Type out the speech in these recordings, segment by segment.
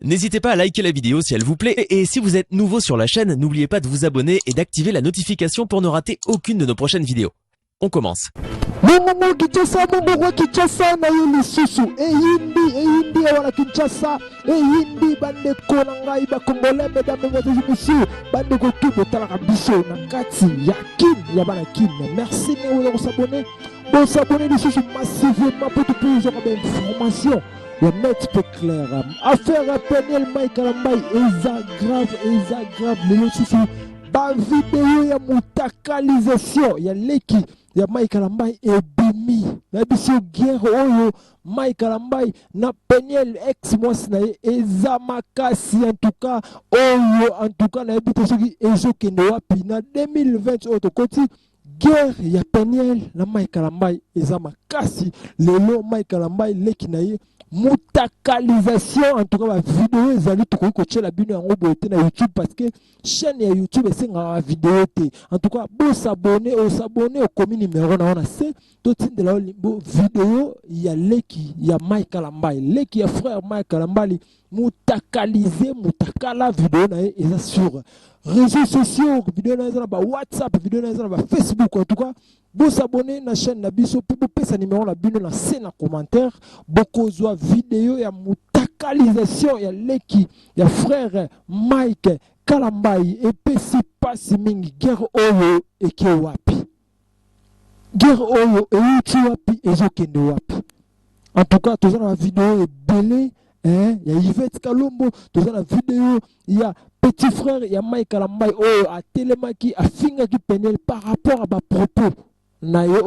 N'hésitez pas à liker la vidéo si elle vous plaît et si vous êtes nouveau sur la chaîne, n'oubliez pas de vous abonner et d'activer la notification pour ne rater aucune de nos prochaines vidéos. On commence. Mungu Kinshasa, Mungu wa Kinshasa na yili susu eyindi wana Kinshasa eyindi bande kona ngai ba Congolais mesdames et messieurs bande ko tout botala biso na kati ya kin ya bana kin. Merci de vous abonner. Bon s'abonner lisusu massivement pour plus d'informations. Le net peu clair. Affaire à Peniel Mike Kalambai eza grave les susu ba vidéo ya mutakalisation ya leki ya Mike Kalambai ebimi na biso guerre oyo Mike Kalambai na Peniel ex mwasi na ye eza makasi en tout cas na ebite soki ezokende wapi na 2020 oyo tokoti guerre ya Peniel na Mike Kalambai eza makasi lelo Mike Kalambai leki na ye mutakalisation en tout cas la vidéo ezali tokoki kotiela bino yango boye te na YouTube parce que chaîne ya YouTube esengaka vidéo te. En tout cas bosabone okomi numéro na wana se totindela olimbo vidéo ya leki ya Mike Kalambai leki ya frère Mike Kalambai mutakala vidéo na ye eza sur réseaux sociaux vidéo na eza na ba WhatsApp vidéo na eza na ba Facebook. En tout cas bosabone na chaîne na biso pe bopesa numéro na bino na se na commentaire bokozwa vidéo ya mutakalisation ya leki ya frère Mike Kalambai epesi pasi mingi guerre oyo eke wapi guerre oyo euti wapi ezokende wapi. En tout cas toza na vidéo ebele ya Yvette Kalombo toza na vidéo ya petit frère ya Mike Kalambai oyo atelemaki afingaki Peniel par rapport à ba propos na ye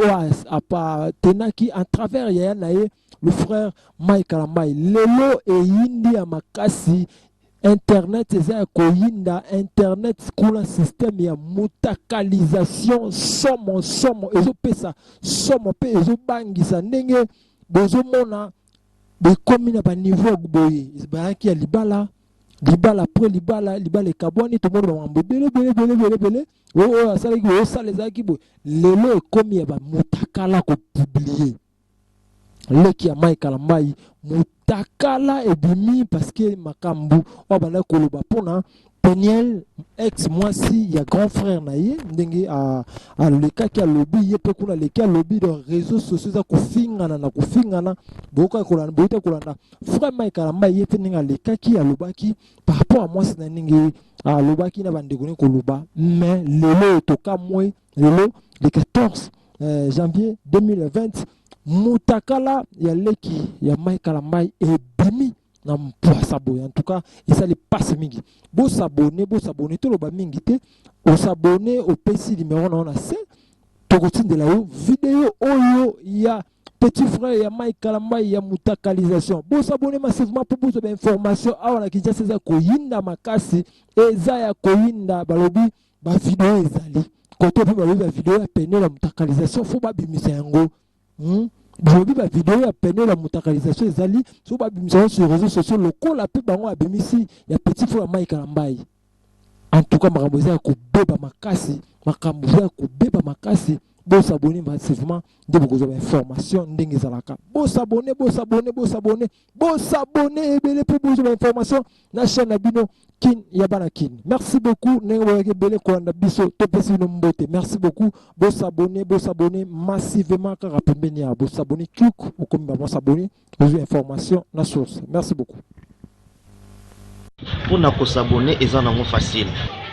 apa tenaki en travers ya na ye le frère Mike Kalambai lelo eyindi ya makasi internet eza koyinda internet kuna système ya mutakalisation somo ezopesa somo pe ezobangisa ndenge bozomona bekomi na ba niveau boye ezalaki ya libala après libala ekabwani tomona mambo bele oyo asalaki osala ezalaki boye lelo ekomi ya bamutakala kopublier leki ya Mike Kalambai mutakala ebimi parce que makambu oyo bandaki koloba mpona Peniel ex mwasi ya grand frère na ye ndenge alekaki alobi ye mpe kuna aleki alobi dans réseaux sociaux eza kofingana boyita kolanda frère Mike Kalambai ye mpe ndenge alekaki alobaki par rapport à mwasi na ndenge alobaki na bandeko ne koloba mais lelo etoka mwe lelo le 14 janvier 2020 mutakala ya leki ya Mike Kalambai ebimi na mpwasa boye. En tout cas ezali passe mingi bosabone toloba mingi te osabone opesi numéro na ona se tokotindela yo vidéo oyo ya petit frère ya Mike Kalambai ya mutakalisation bosabone massivement pour plus d'informations awa na Kinshasa eza koyinda makasi eza ya koyinda balobi ba vidéo ezali kote pe balobi ba vidéo ya Peniel la mutakalisation faut babimisa yango Bobi ba vidéo ya Peniel la mutakalisation ezali so babimisa sur réseaux sociaux locaux la pe bango abimisi ya petit frère Mike Kalambai. En tout cas makambo eza kobeba makasi bosabone massivement nde bokozwa information ndenge ezalaka bosabone ebele po bozwa information na chaîne na bino kin ya bana kin. Merci beaucoup ndenge boyaki bele kolanda biso topesi bino mbote. Merci beaucoup bosabone massivement kaka pembeni ya bosabone click okomi ba bosabone bozwa information na source. Merci beaucoup. Pour na s'abonner eza nango facile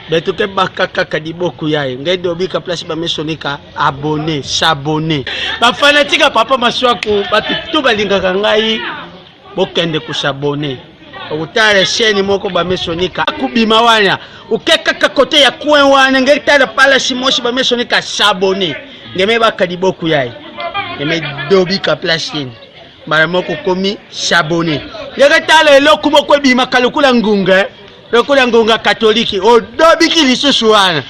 beto ke bakaka kadiboku yaye ngai dobika place ba mesonika abonner s'abonner ba fanatique papa maswako batu balingaka ngai bokende ku s'abonner utale chaîne moko ba mesonika kubima wana ukeka kote ya coin wana ngai tala pala simoshi ba mesonika s'abonner ngeme bakadiboku yaye ngeme dobika place mara moko komi s'abonner yaka tala eloko moko bima kalukula ngunga katoliki o dobiki lisusu wana